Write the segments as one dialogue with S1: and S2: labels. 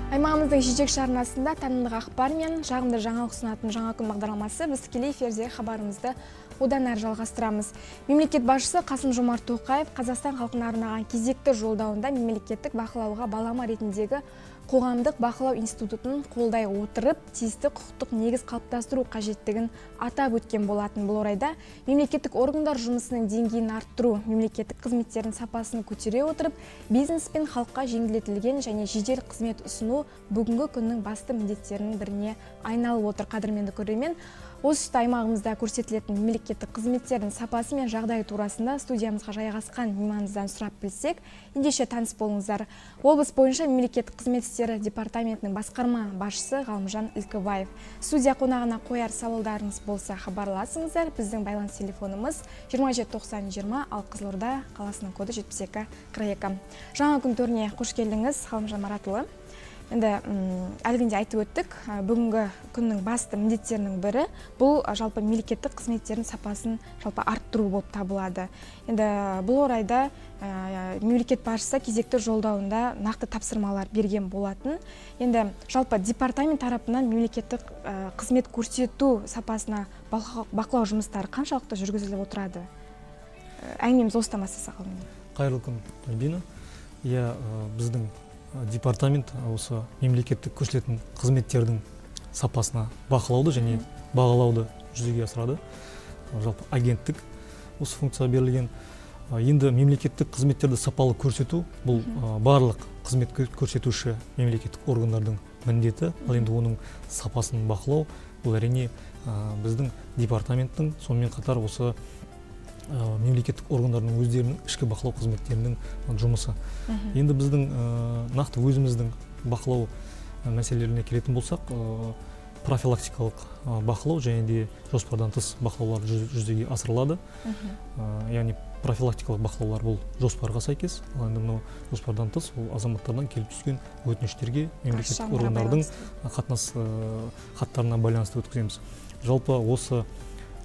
S1: Аймағымыздың жетекші арнасында танымдық ақпар мен жағымды жаңалық ұсынатын жаңа күн бағдарламасы біз тікелей эфирде хабарымызды одан әрі жалғастырамыз. Мемлекет басшысы Қасым-Жомарт Тоқаев Қазақстан халқына арнаған кезекті жолдауында мемлекеттік бақылауға балама ретіндегі қоғамдық бақылау институтын қолдай отырып, тиісті құқықтық негіз қалыптастыру қажеттігін атап өткен болатын. Бұл орайда мемлекеттік органдар жұмысының деңгейін арттыру, мемлекеттік қызметтердің сапасын көтере отырып, бизнес пен халыққа жеңілдетілген және жедел қызмет ұсыну бүгінгі күннің басты міндеттерінің біріне айналып отыр. Қадірменді көрермен, осы аймағымызда көрсетілетін мемлекеттік қызметтердің сапасы мен жағдайы турасында студиямызға жайғасқан мейманымыздан сұрап білсек, ендеше таныс болыңыздар. Облыс бойынша мемлекеттік қызмет істері департаментінің басқарма басшысы Ғалымжан Ілкібаев. Студия қонағына қояр сауалдарыңыз болса хабарласыңыздар. Біздің байланыс телефонымыз 279020, ал Қызылорда қаласының коды 7242. Жаңа күн төріне қош келдіңіз, Ғалымжан Маратұлы. Енді әлгінде айтып өттік, бүгінгі күннің басты міндеттерінің бірі бұл жалпы мемлекеттік қызметтердің сапасын жалпы арттыру болып табылады. Енді бұл орайда мемлекет басшысы кезекті жолдауында нақты тапсырмалар берген болатын. Енді жалпы департамент тарапынан мемлекеттік қызмет көрсету сапасына бақылау жұмыстары қаншалықты жүргізіліп отырады? Әңгімеміз осыдан бастасақ.
S2: Қайырлы күн, Альбина. Біздің департамент осы мемлекеттік көрсетілетін қызметтердің сапасына бақылауды және бағалауды жүзеге асырады. Жалпы агенттік осы функция берілген. Енді мемлекеттік қызметтерді сапалы көрсету бұл барлық қызмет көрсетуші мемлекеттік органдардың міндеті. Ал енді оның сапасын бақылау бұл әрине біздің департаменттің, сонымен қатар осы мемлекеттік органдардың өздерінің ішкі бақылау қызметтерінің жұмысы. Енді біздің нақты өзіміздің бақылау мәселелеріне келетін болсақ, профилактикалық бақылау және де жоспардан тыс бақылаулар жүзеге асырылады. Яғни профилактикалық бақылаулар бұл жоспарға сәйкес, ал енді мынау жоспардан тыс ол азаматтардан келіп түскен өтініштерге мемлекеттік органдардың қатынас хаттарына байланысты өткіземіз. Жалпы осы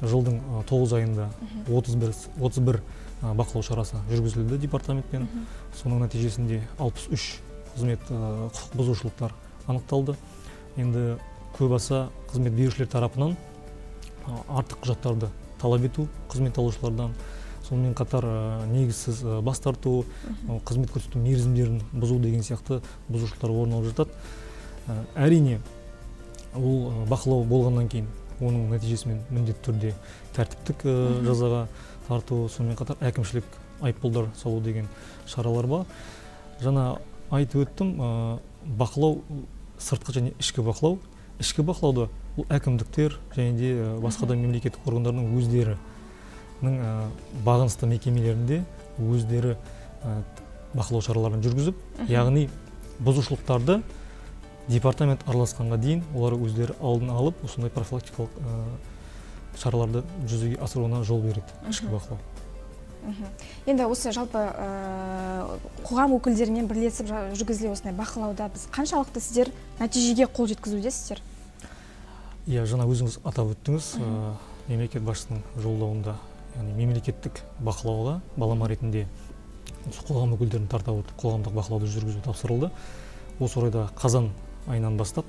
S2: жылдың 9 айында 31 бақылау шарасы жүргізілді департаментпен. Соның нәтижесінде 63 қызмет құқық бұзушылықтар анықталды. Енді көбаса қызмет берушілер тарапынан артық құжаттарды талап ету қызмет алушылардан, сонымен қатар негізсіз бас тарту, қызмет көрсету мерзімдерін бұзу деген сияқты бұзушылықтар орын алып жатады. Әрине, ол бақылау болғаннан кейін оның нәтижесімен міндетті түрде тәртіптік жазаға тарту, сонымен қатар әкімшілік айыппұлдар салу деген шаралар бар. Жаңа айтып өттім, бақылау сыртқы және ішкі бақылау. Ішкі бақылауды бұл әкімдіктер және де басқа да мемлекеттік органдардың өздерінің бағынысты мекемелерінде өздері бақылау шараларын жүргізіп, яғни бұзушылықтарды департамент араласқанға дейін олар өздері алдын алып, осындай профилактикалық шараларды жүзеге асыруына жол береді ішкі бақылау.
S1: Енді осы жалпы қоғам өкілдерімен бірлесіп жүргізілген осындай бақылауда біз қаншалықты сіздер нәтижеге қол жеткізудесіздер?
S2: Жаңа өзіңіз атап өттіңіз, мемлекет басшысының жолдауында, яғни мемлекеттік бақылауға балама ретінде қоғам өкілдерін тарта отырып қоғамдық бақылауды жүргізу тапсырылды. Осы орайда қазан айынан бастап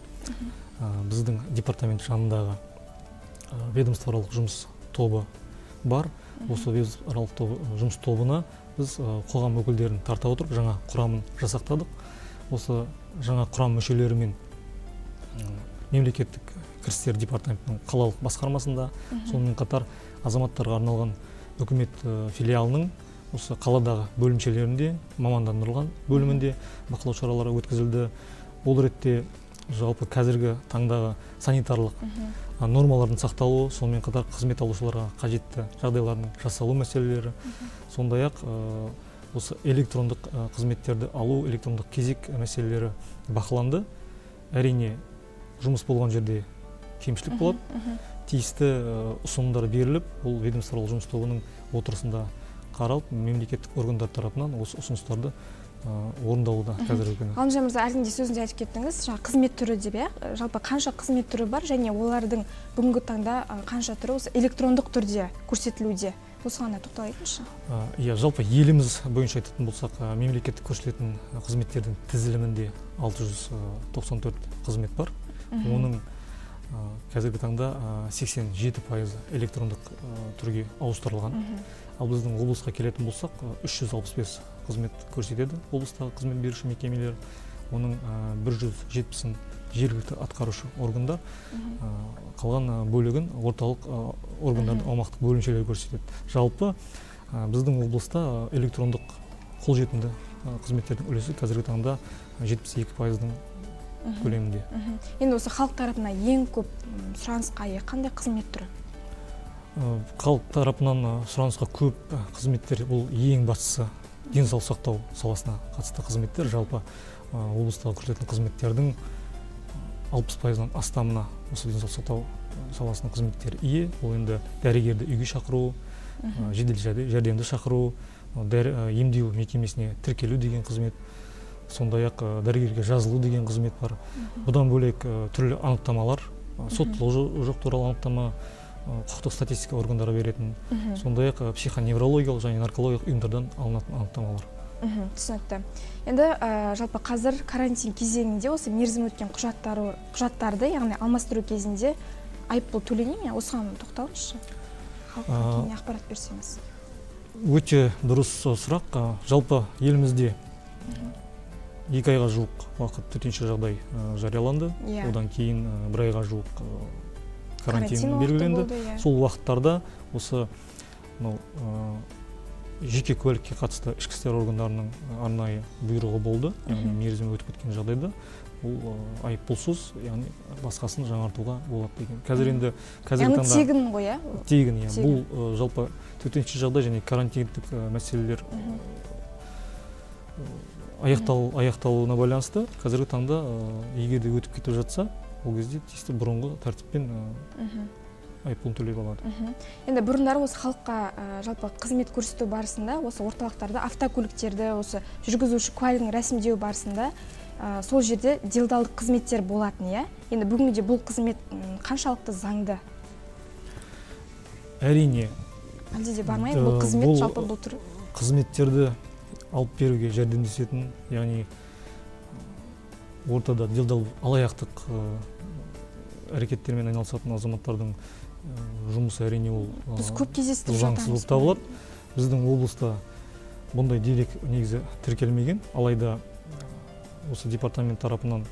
S2: біздің департамент жанындағы ведомствоаралық жұмыс тобы бар. Осы ведомствоаралық жұмыс тобына біз қоғам өкілдерін тарта отырып жаңа құрамын жасақтадық. Осы жаңа құрам мүшелерімен мемлекеттік кірістер департаментінің қалалық басқармасында, сонымен қатар азаматтарға арналған үкімет филиалының осы қаладағы бөлімшелерінде, мамандандырылған бөлімінде бақылау шаралары өткізілді. Ол ретте жалпы қазіргі таңдағы санитарлық нормалардың сақталуы, сонымен қатар қызмет алушыларға қажетті жағдайлардың жасалу мәселелері, сондай-ақ осы электрондық қызметтерді алу, электрондық кезек мәселелері бақыланды. Әрине, жұмыс болған жерде кемшілік болады. Тиісті ұсынымдар беріліп, ол ведомствоаралық жұмыс тобының отырысында қаралып, мемлекеттік органдар тарапынан осы ұсыныстарды орындалуда қазіргі күні.
S1: Ғалымжан мырза, әлгінде сөзінде айтып кеттіңіз, қызмет түрі деп, жалпы қанша қызмет түрі бар және олардың бүгінгі таңда қанша түрі осы электрондық түрде көрсетілуде? осыған да тоқтала кетіңізші.
S2: Иә, жалпы еліміз бойынша айтатын болсақ, мемлекеттік көрсетілетін қызметтердің тізілімінде 694 қызмет бар. Оның қазіргі таңда 87% электрондық түрге ауыстырылған. Ал біздің облысқа келетін болсақ, 365 қызмет көрсетеді облыстағы қызмет беруші мекемелер. Оның 170-ін жергілікті атқарушы органдар, қалған бөлігін орталық органдардың аумақтық бөлімшелері көрсетеді. Жалпы біздің облыста электрондық қолжетімді қызметтердің үлесі қазіргі таңда 72%-ның көлемінде.
S1: Енді осы халық тарапынан ең көп сұранысқа ие қандай қызмет түрі?
S2: Халық тарапынан сұранысқа көп қызметтер, бұл ең бастысы денсаулық сақтау саласына қатысты қызметтер. Жалпы облыстағы көрсетілетін қызметтердің 60%-нан астамына осы денсаулық сақтау саласының қызметтері ие. Ол енді дәрігерді үйге шақыру, жедел жәрдемді шақыру, емдеу мекемесіне тіркелу деген қызмет, сондай-ақ дәрігерге жазылу деген қызмет бар. Бұдан бөлек түрлі анықтамалар, соттылығы жоқ туралы анықтама, құқықтық статистика органдары беретін, сондай-ақ психоневрологиялық және наркологиялық ұйымдардан алынатын анықтамалар.
S1: Түсінікті. Енді жалпы қазір карантин кезеңінде осы мерзім өткен құжаттарды, яғни алмастыру кезінде айыппұл төлене ме? Осыған тоқталыңызшы. Халыққа кеңінен ақпарат берсеңіз.
S2: Өте дұрыс сұрақ. Жалпы елімізде 2 айға жуық уақыт төтенше жағдай жарияланды. Одан кейін 1 айға жуық карантин белгіленді. Сол уақыттарда осы жеке куәлікке қатысты ішкі істер органдарының арнайы бұйрығы болды. Яғни мерзімі өтіп кеткен жағдайда бұл айыппұлсыз, яғни басқасын жаңартуға болады деген. Қазір енді
S1: яғни тегін ғой, иә?
S2: Тегін, иә. Бұл жалпы төтенше жағдай және карантиндік мәселелер аяқталуына байланысты қазіргі таңда егер де өтіп кетіп жатса, ол кезде тиісті бұрынғы тәртіппен айыппұлын төлеп алады.
S1: Енді бұрындары осы халыққа жалпы қызмет көрсету барысында, осы орталықтарда автокөліктерді, осы жүргізуші куәлігін рәсімдеу барысында сол жерде делдалдық қызметтер болатын, иә? Енді бүгінге бұл қызмет қаншалықты заңды?
S2: Әрине.
S1: Әлде де бар ма? Бұл қызмет жалпы бұл түр?
S2: Қызметтерді алып беруге жәрдемдесетін, яғни ортада делдал алаяқтық әрекеттермен айналысатын азаматтардың жұмысы әрине ол
S1: біз көп кездестіріп жатамыз.
S2: Заңсыз болып табылады. Біздің облыста бұндай дерек негізі тіркелмеген, алайда осы департамент тарапынан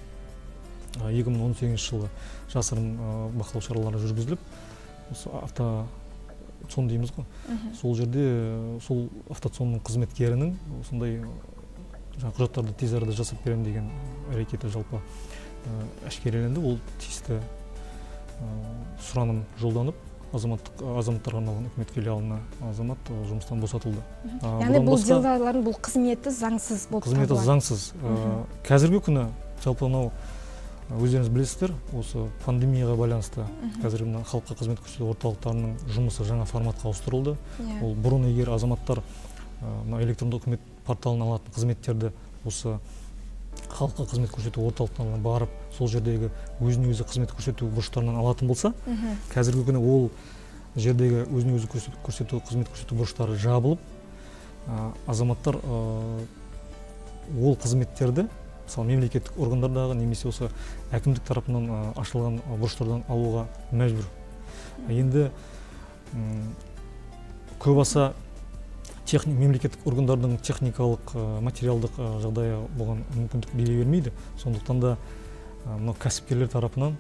S2: 2018 жылы жасырын бақылау шаралары жүргізіліп, осы автоцон дейміз ғой. Сол жерде сол автоцонның қызметкерінің осындай құжаттарды тез арада жасап беремін деген әрекеті жалпы әшкереленді. Ол тиісті сұраным жолданып, азаматтарға арналған үкімет филиалына азамат жұмыстан босатылды.
S1: Яғни бұл делдалдардың бұл қызметі заңсыз болып табылады?
S2: Қызметі заңсыз. Қазіргі күні жалпы өздеріңіз білесіздер, осы пандемияға байланысты қазір халыққа қызмет көрсету орталықтарының жұмысы жаңа форматқа ауыстырылды. Ол бұрын егер азаматтар электрондық үкімет порталынан алатын қызметтерді осы халыққа қызмет көрсету орталықтарына барып, сол жердегі өзіне өзі қызмет көрсету бұрыштарынан алатын болса, қазіргі күні ол жердегі өзіне өзі қызмет көрсету бұрыштары жабылып, азаматтар ол қызметтерді мысалы мемлекеттік органдардағы немесе осы әкімдік тарапынан ашылған бұрыштардан алуға мәжбүр. Енді көп аса мемлекеттік органдардың техникалық, материалдық жағдайы болған мүмкіндік бере бермейді. Сондықтан да кәсіпкерлер тарапынан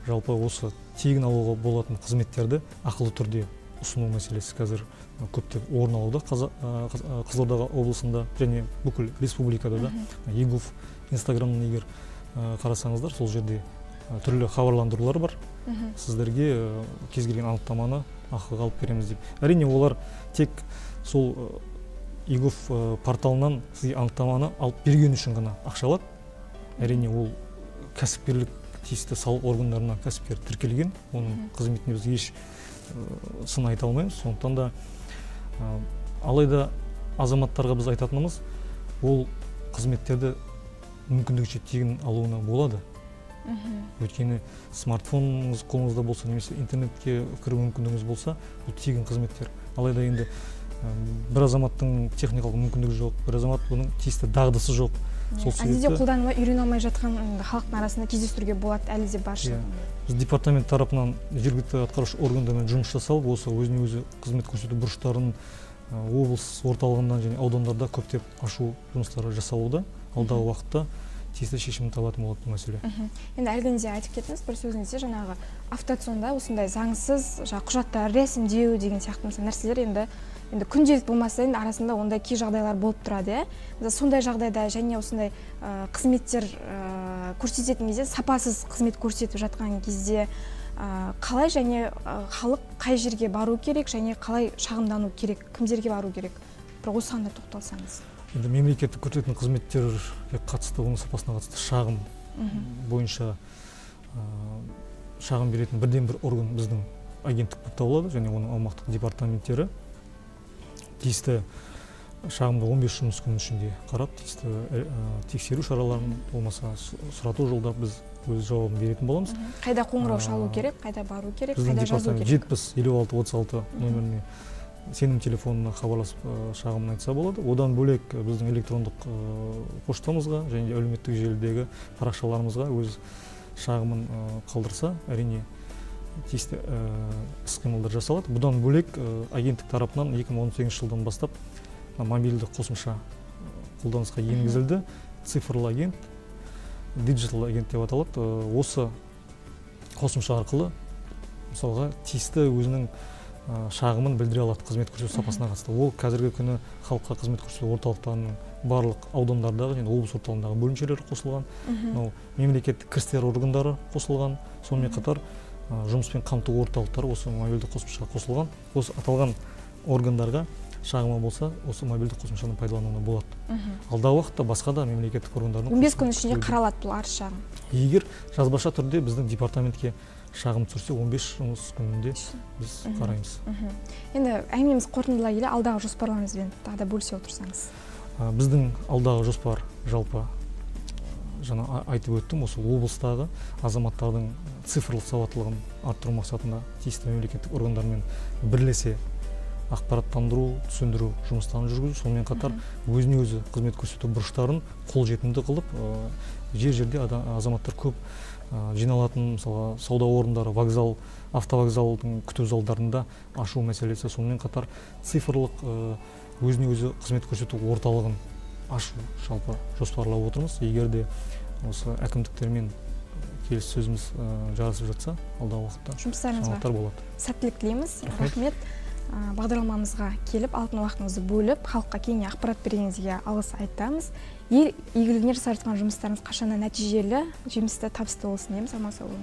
S2: жалпы осы тегін алуға болатын қызметтерді ақылы түрде ұсыну мәселесі қазір көптеп орын алуда. Қызылорда облысында және бүкіл республикада да егуф инстаграмнан егер қарасаңыздар, сол жерде түрлі хабарландырулар бар. Сіздерге кез келген анықтаманы ақыға алып береміз деп. Әрине олар тек сол егуф порталынан сізге анықтаманы алып берген үшін ғана ақша алады. Әрине ол кәсіпкерлік тиісті салық органдарына кәсіпкер тіркелген, оның қызметіне біз еш сын айта алмаймыз. Сондықтан да алайда азаматтарға біз айтатынымыз, ол қызметтерді мүмкіндігінше тегін алуына болады. Өйткені смартфоныңыз қолыңызда болса, немесе интернетке кіру мүмкіндігіңіз болса, бұл тегін қызметтер. алайда енді бір азаматтың техникалық мүмкіндігі жоқ, бір азамат бұның тиісті дағдысы жоқ.
S1: Әлде де қолданылмай үйрене алмай жатқан халықтың арасында кездестіруге болады, әлі де бар шығар.
S2: Біз департамент тарапынан жергілікті атқарушы органдармен жұмыс жасалып, осы өзіне өзі қызмет көрсету бұрыштарын облыс орталығынан және аудандарда көптеп ашу жұмыстары жасалуда. Алдағы уақытта тиісті шешімін табатын болады бұл мәселе.
S1: Енді әлгінде айтып кеттіңіз бір сөзіңізде, жаңағы автоцонда осындай заңсыз құжаттар рәсімдеу деген сияқты нәрселер енді күнделік болмаса енді арасында ондай кей жағдайлар болып тұрады. Сондай жағдайда және осындай қызметтер көрсететін кезде, сапасыз қызмет көрсетіп жатқан кезде қалай және халық қай жерге бару керек және қалай шағымдану керек, кімдерге бару керек? Бір осыған да тоқталсаңыз.
S2: Енді мемлекеттік көрсететін қызметтерге қатысты, оның сапасына қатысты шағым бойынша шағым беретін бірден бір орган біздің агенттік болып табылады, және оның аумақтық департаменттері тиісті шағымды 15 жұмыс күні ішінде қарап, тиісті тексеру шараларын болмаса сұрату жолдап біз өз жауабын беретін боламыз.
S1: Қайда қоңырау шалу керек, қайда бару керек, қайда жазу керек?
S2: 70-56-36 номеріне сенім телефонына хабарласып шағымын айтса болады. Одан бөлек біздің электрондық поштамызға және әлеуметтік желідегі парақшаларымызға өз шағымын қалдырса, әрине тиісті іс-қимылдар жасалады. Бұдан бөлек агенттік тарапынан 2018 жылдан бастап мобильді қосымша қолданысқа енгізілді. Цифрлы агент, диджитал агент деп аталады. Осы қосымша арқылы мысалға тиісті өзінің шағымын білдіре алады қызмет көрсету сапасына қатысты. Ол қазіргі күні халыққа қызмет көрсету орталықтарының барлық аудандардағы және облыс орталығындағы бөлімшелері қосылған. Мемлекеттік кірістер органдары қосылған. Сонымен қатар жұмыспен қамту орталықтары осы мобильді қосымшаға қосылған. Осы аталған органдарға шағымы болса, осы мобильді қосымшаны пайдалануына болады. Алдағы уақытта басқа да мемлекеттік органдардың
S1: 15 күн ішінде қаралады бұл арыз шағым.
S2: Егер жазбаша түрде біздің департаментке шағым түсірсе, 15 жұмыс күнінде біз қараймыз.
S1: Енді әңгімеміз қорытындылай келе, алдағы жоспарларыңызбен тағы да бөлісе отырсаңыз.
S2: Біздің алдағы жоспар жалпы жаңа айтып өттім, осы облыстағы азаматтардың цифрлық сауаттылығын арттыру мақсатында тиісті мемлекеттік органдармен бірлесе ақпараттандыру, түсіндіру жұмыстарын жүргізу, сонымен қатар өзіне өзі қызмет көрсету бұрыштарын қолжетімді қылып, жер-жерде азаматтар көп жиналатын, мысалы сауда орындары, вокзал, автовокзалдың күту залдарында ашу мәселесі, сонымен қатар цифрлық өзіне өзі қызмет көрсету орталығын ашу жалпы жоспарлап отырмыз. Егер де осы әкімдіктермен келіссөзіміз жарасып жатса, алдағы уақытта жаңалықтар болады.
S1: Сәттілік тілейміз. Рахмет. Бағдарламамызға келіп, алтын уақытыңызды бөліп, халыққа кеңінен ақпарат бергеніңізге алғыс айтамыз. Ел игілігіне жасап жатқан жұмыстарыңыз қашанда нәтижелі, жемісті, табысты болсын дейміз. Аман сау болыңыз.